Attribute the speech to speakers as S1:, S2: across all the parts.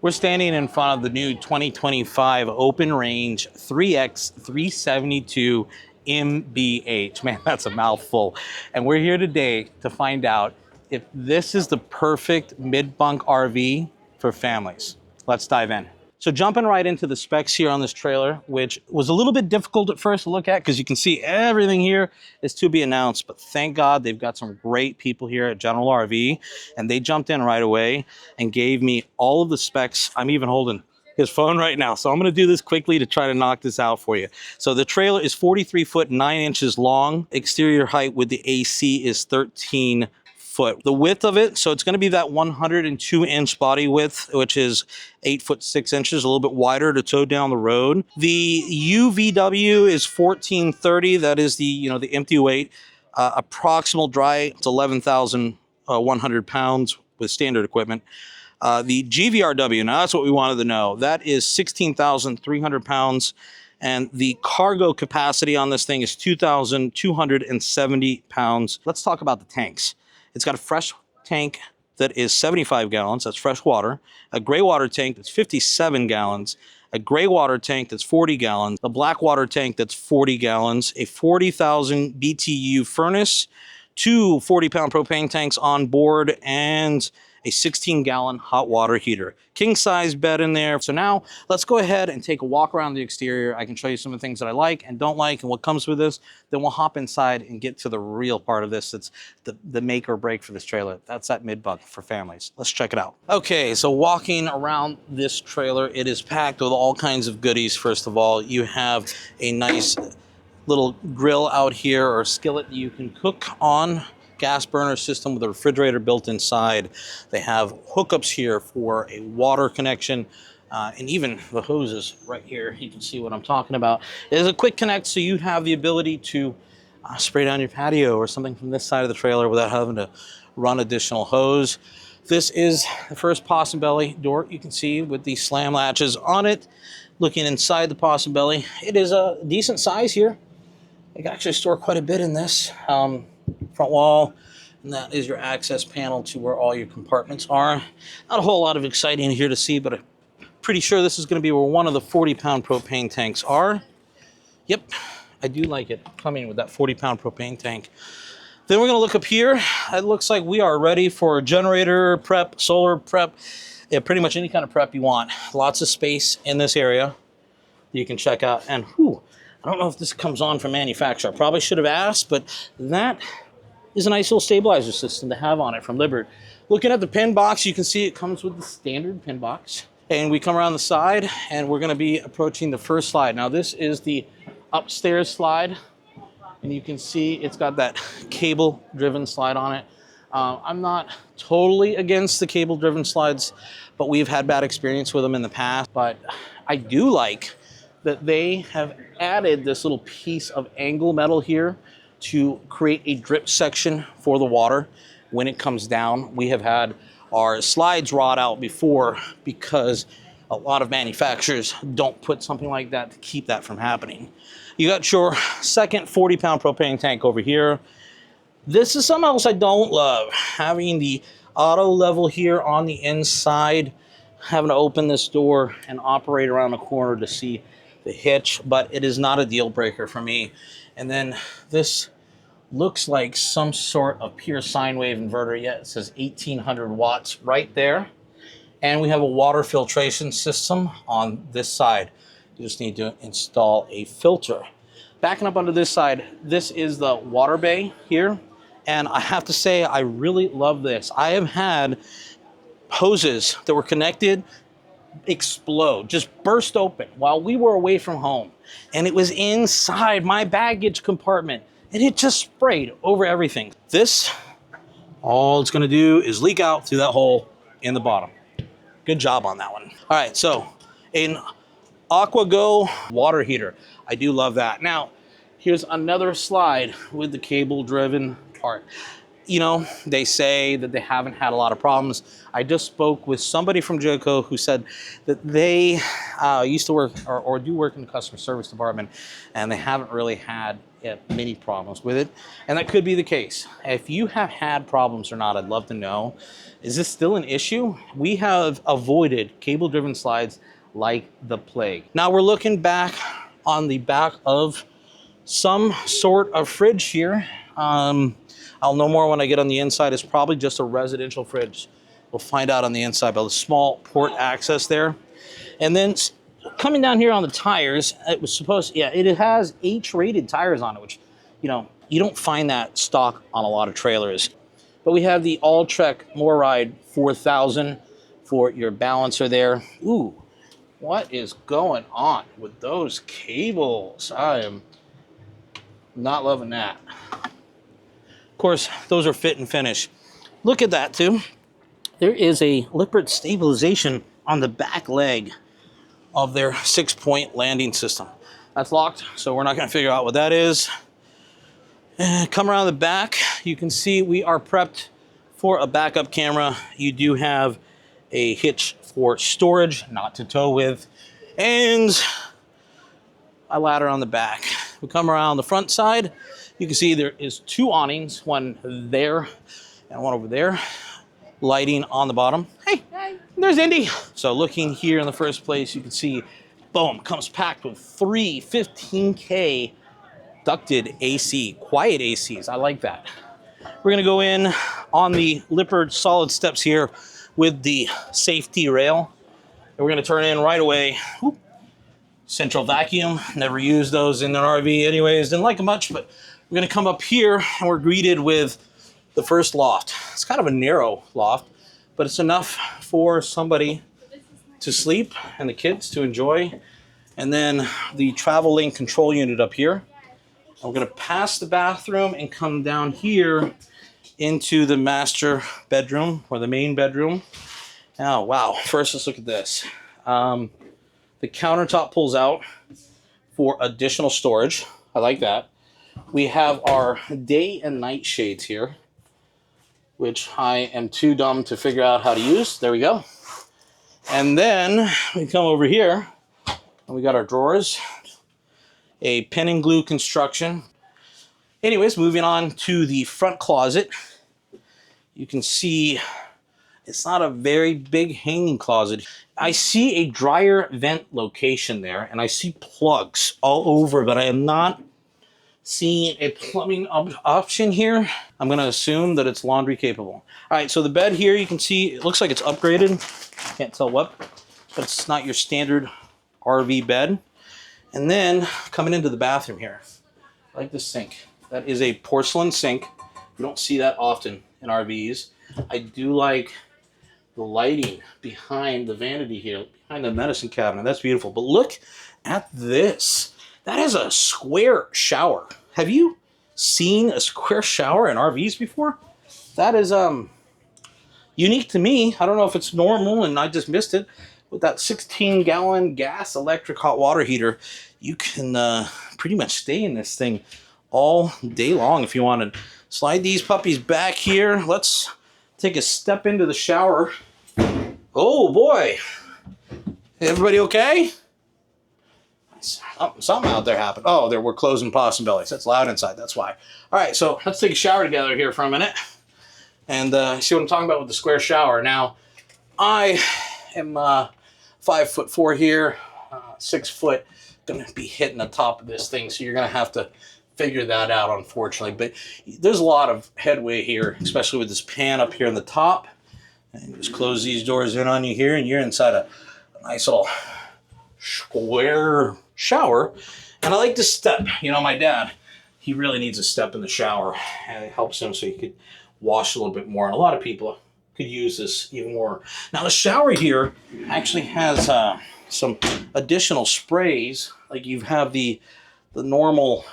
S1: We're standing in front of the new 2025 Open Range 3X 372 MBH. Man, that's a mouthful. And we're here today to find out if this is the perfect mid-bunk RV for families. Let's dive in. So jumping right into the specs here on this trailer, which was a little bit difficult at first to look at because you can see everything here is to be announced, but thank God they've got some great people here at General RV, and they jumped in right away and gave me all of the specs. I'm even holding his phone right now, so I'm going to do this quickly to try to knock this out for you. So the trailer is 43 foot 9 inches long. Exterior height with the AC is 13 foot. The width of it, so it's going to be that 102-inch body width, which is 8 foot 6 inches, a little bit wider to tow down the road. The UVW is 1430. That is the the empty weight. Approximate dry, it's 11,100 pounds with standard equipment. The GVRW, now that's what we wanted to know. That is 16,300 pounds. And the cargo capacity on this thing is 2,270 pounds. Let's talk about the tanks. It's got a fresh tank that is 75 gallons, that's fresh water, a gray water tank that's 57 gallons, a gray water tank that's 40 gallons, a black water tank that's 40 gallons, a 40,000 BTU furnace, two 40-pound propane tanks on board, and a 16-gallon hot water heater. King-size bed in there. So now let's go ahead and take a walk around the exterior. I can show you some of the things that I like and don't like and what comes with this. Then we'll hop inside and get to the real part of this. That's the make or break for this trailer. That's that mid-bunk for families. Let's check it out. Okay, so walking around this trailer, it is packed with all kinds of goodies. First of all, you have a nice little grill out here, or skillet that you can cook on. Gas burner system with a refrigerator built inside. They have hookups here for a water connection, and even the hoses right here. You can see what I'm talking about. It is a quick connect, so you have the ability to spray down your patio or something from this side of the trailer without having to run additional hose. This is the first possum belly door you can see with the slam latches on it. Looking inside the possum belly, it is a decent size here. You can actually store quite a bit in this. Front wall, and that is your access panel to where all your compartments are. Not a whole lot of exciting here to see, but I'm pretty sure this is going to be where one of the 40-pound propane tanks are. Yep, I do like it coming with that 40-pound propane tank. Then we're going to look up here. It looks like we are ready for generator prep, solar prep, pretty much any kind of prep you want. Lots of space in this area you can check out. And whew, I don't know if this comes on from manufacturer. I probably should have asked, but that is a nice little stabilizer system to have on it from Libbert. Looking at the pin box, you can see it comes with the standard pin box. And we come around the side, and we're going to be approaching the first slide. Now, this is the upstairs slide, and you can see it's got that cable-driven slide on it. I'm not totally against the cable-driven slides, but we've had bad experience with them in the past. But I do like that they have added this little piece of angle metal here to create a drip section for the water when it comes down. We have had our slides rot out before because a lot of manufacturers don't put something like that to keep that from happening. You got your second 40-pound propane tank over here. This is something else I don't love. Having the auto level here on the inside, having to open this door and operate around the corner to see the hitch, but it is not a deal breaker for me. And then this looks like some sort of pure sine wave inverter. Yeah, it says 1800 watts right there. And we have a water filtration system on this side. You just need to install a filter. Backing up onto this side, this is the water bay here. And I have to say, I really love this. I have had hoses that were connected explode, just burst open while we were away from home. And it was inside my baggage compartment. And it just sprayed over everything. This, all it's going to do is leak out through that hole in the bottom. Good job on that one. All right, so an AquaGo water heater. I do love that. Now, here's another slide with the cable-driven part. you know, they say that they haven't had a lot of problems. I just spoke with somebody from Joco who said that they used to work or do work in the customer service department, and they haven't really had many problems with it. And that could be the case. If you have had problems or not, I'd love to know. Is this still an issue? We have avoided cable-driven slides like the plague. Now we're looking back on the back of some sort of fridge here. I'll know more when I get on the inside. It's probably just a residential fridge. We'll find out on the inside, but the small port access there. And then coming down here on the tires, it was supposed, yeah, it has H-rated tires on it, which, you know, you don't find that stock on a lot of trailers. But we have the All-Trek Moride 4000 for your balancer there. Ooh, what is going on with those cables? I am not loving that. Of course, those are fit and finish. Look at that too. There is a Lippert stabilization on the back leg of their 6-point landing system. That's locked, so we're not going to figure out what that is. Come around the back, you can see we are prepped for a backup camera. You do have a hitch for storage, not to tow with, and a ladder on the back. We come around the front side. You can see there is 2 awnings, one there and one over there. Lighting on the bottom. Hey, there's Indy. So looking here in the first place, you can see, boom, comes packed with 3 15K ducted AC, quiet ACs. I like that. We're gonna go in on the Lippert solid steps here with the safety rail. And we're gonna turn in right away. Whoop. Central vacuum, never used those in an RV anyways, didn't like them much, but we're gonna come up here and we're greeted with the first loft. It's kind of a narrow loft, but it's enough for somebody to sleep and the kids to enjoy. And then the travel lane control unit up here. And we're gonna pass the bathroom and come down here into the master bedroom or the main bedroom. Oh, wow, first let's look at this. The countertop pulls out for additional storage. I like that. We have our day and night shades here, which I am too dumb to figure out how to use. There we go. And then we come over here and we got our drawers, a pen and glue construction. Anyways, moving on to the front closet. You can see it's not a very big hanging closet. I see a dryer vent location there and I see plugs all over, but I am not seeing a plumbing option here. I'm going to assume that it's laundry capable. All right, so the bed here, you can see it looks like it's upgraded. Can't tell what, but it's not your standard RV bed. And then coming into the bathroom here, I like this sink. That is a porcelain sink. You don't see that often in RVs. I do like the lighting behind the vanity here, behind the medicine cabinet. That's beautiful. But look at this. That is a square shower. Have you seen a square shower in RVs before? That is unique to me. I don't know if it's normal and I just missed it. With that 16-gallon gas electric hot water heater, you can pretty much stay in this thing all day long if you want to. Slide these puppies back here. Let's take a step into the shower. Oh boy. Everybody okay? Something out there happened. Oh, we're closing possum bellies. That's loud inside. That's why. All right, so let's take a shower together here for a minute and see what I'm talking about with the square shower. Now, I am 5'4" here, 6 foot. Going to be hitting the top of this thing, so you're going to have to figure that out, unfortunately. But there's a lot of headway here, especially with this pan up here on the top. And just close these doors in on you here, and you're inside a nice little square shower. And I like to step. You know, my dad, he really needs a step in the shower, and it helps him so he could wash a little bit more. And a lot of people could use this even more. Now the shower here actually has some additional sprays. Like you have the normal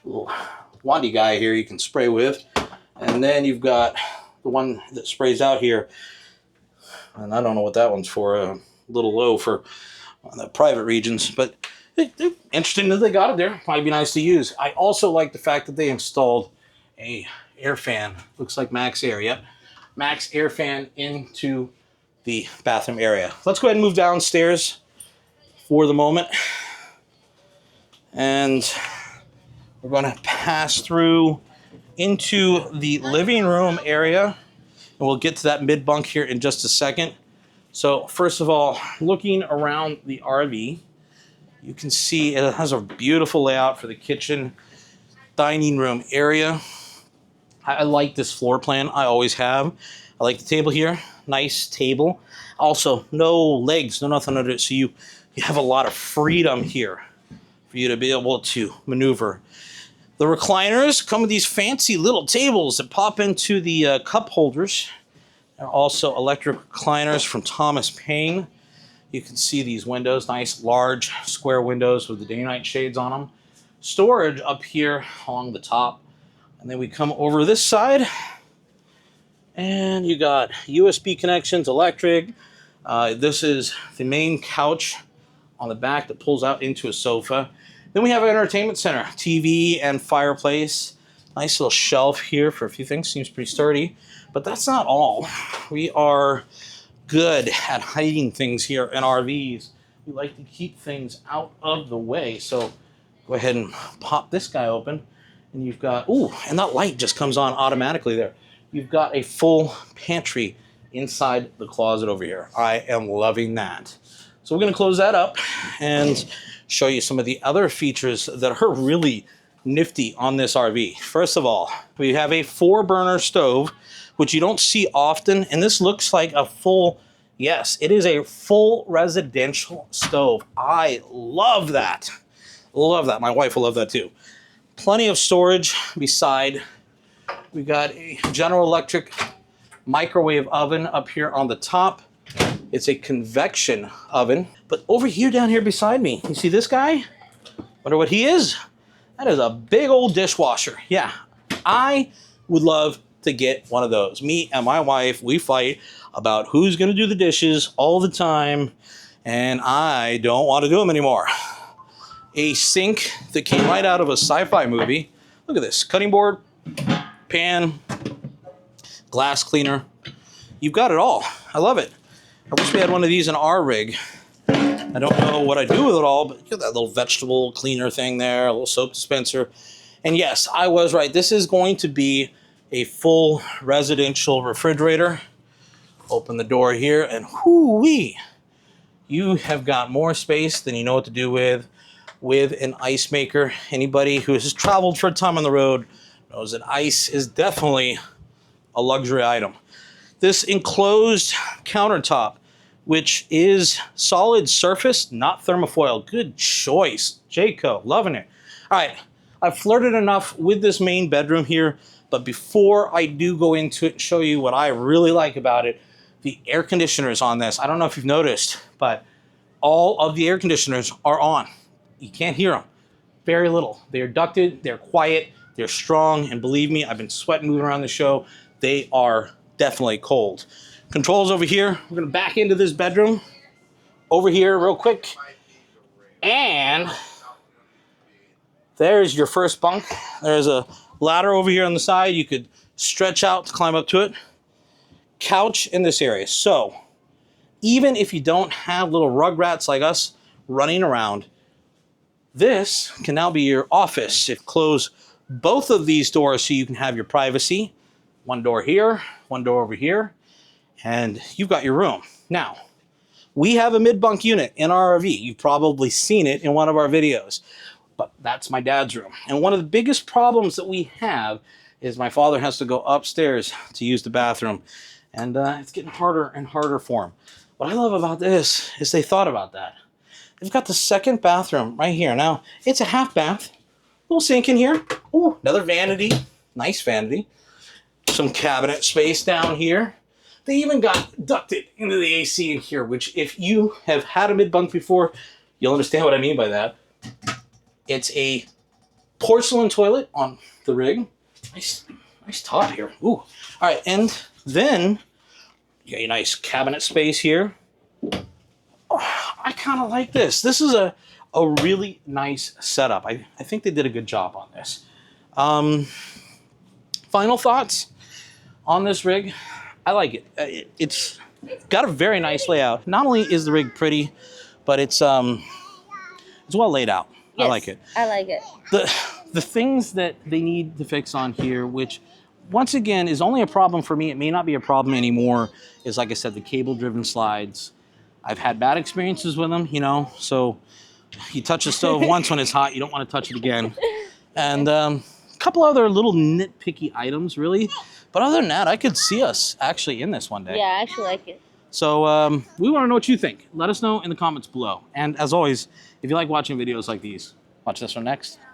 S1: little wandy guy here you can spray with, and then you've got the one that sprays out here, and I don't know what that one's for. A little low for the private regions, but interesting that they got it there. Might be nice to use. I also like the fact that they installed a air fan. Looks like max air. Yep. Max air fan into the bathroom area. Let's go ahead and move downstairs for the moment. And we're going to pass through into the living room area. And we'll get to that mid-bunk here in just a second. So first of all, looking around the RV, you can see it has a beautiful layout for the kitchen, dining room area. I like this floor plan. I always have. I like the table here. Nice table. Also, no legs, no nothing under it. So you have a lot of freedom here for you to be able to maneuver. The recliners come with these fancy little tables that pop into the cup holders. There are also electric recliners from Thomas Paine. You can see these windows, nice large square windows with the day-night shades on them. Storage up here along the top. And then we come over this side, and you got USB connections, electric. This is the main couch on the back that pulls out into a sofa. Then we have an entertainment center, TV and fireplace. Nice little shelf here for a few things, seems pretty sturdy. But that's not all. We are good at hiding things here in RVs. We like to keep things out of the way. So go ahead and pop this guy open. And you've got, ooh, and that light just comes on automatically there. You've got a full pantry inside the closet over here. I am loving that. So we're going to close that up and show you some of the other features that are really nifty on this RV. First of all, we have a 4-burner stove, which you don't see often. And this looks like a full, yes, it is a full residential stove. I love that. Love that. My wife will love that too. Plenty of storage beside. We got a General Electric microwave oven up here on the top. It's a convection oven. But over here, down here beside me, you see this guy? Wonder what he is? That is a big old dishwasher. Yeah, I would love to get one of those. Me and my wife, we fight about who's gonna do the dishes all the time, and I don't want to do them anymore. A sink that came right out of a sci-fi movie. Look at this, cutting board, pan, glass cleaner. You've got it all. I love it. I wish we had one of these in our rig. I don't know what I do with it all, but you got that little vegetable cleaner thing there, a little soap dispenser. And yes, I was right. This is going to be a full residential refrigerator. Open the door here and whoo-wee. You have got more space than you know what to do with an ice maker. Anybody who has traveled for a time on the road knows that ice is definitely a luxury item. This enclosed countertop, which is solid surface, not thermofoil. Good choice, Jayco, loving it. All right, I've flirted enough with this main bedroom here, but before I do go into it and show you what I really like about it, the air conditioners on this, I don't know if you've noticed, but all of the air conditioners are on. You can't hear them. Very little. They're ducted, they're quiet, they're strong, and believe me, I've been sweating moving around the show. They are definitely cold. Controls over here. We're gonna back into this bedroom over here real quick. And there's your first bunk. There's a ladder over here on the side. You could stretch out to climb up to it. Couch in this area. So even if you don't have little rugrats like us running around, this can now be your office. If close both of these doors so you can have your privacy. One door here, one door over here, and you've got your room. Now, we have a mid-bunk unit in our RV. You've probably seen it in one of our videos, but that's my dad's room. And one of the biggest problems that we have is my father has to go upstairs to use the bathroom, and it's getting harder and harder for him. What I love about this is they thought about that. They've got the second bathroom right here. Now, it's a half bath. Little sink in here. Ooh, another vanity. Nice vanity. Some cabinet space down here. They even got ducted into the AC in here, which if you have had a mid-bunk before, you'll understand what I mean by that. It's a porcelain toilet on the rig. Nice top here. Ooh. All right, and then you got your nice cabinet space here. Oh, I kind of like this. This is a really nice setup. I think they did a good job on this. Final thoughts on this rig. I like it. It's got a very nice layout. Not only is the rig pretty, but it's well laid out.
S2: Yes,
S1: I like it.
S2: I like it.
S1: The things that they need to fix on here, which once again is only a problem for me, it may not be a problem anymore, is like I said, the cable driven slides. I've had bad experiences with them, you know, so you touch the stove once when it's hot, you don't want to touch it again. And a couple other little nitpicky items, really. But other than that, I could see us actually in this one day.
S2: Yeah, I actually like it.
S1: So we want to know what you think. Let us know in the comments below. And as always, if you like watching videos like these, watch this one next.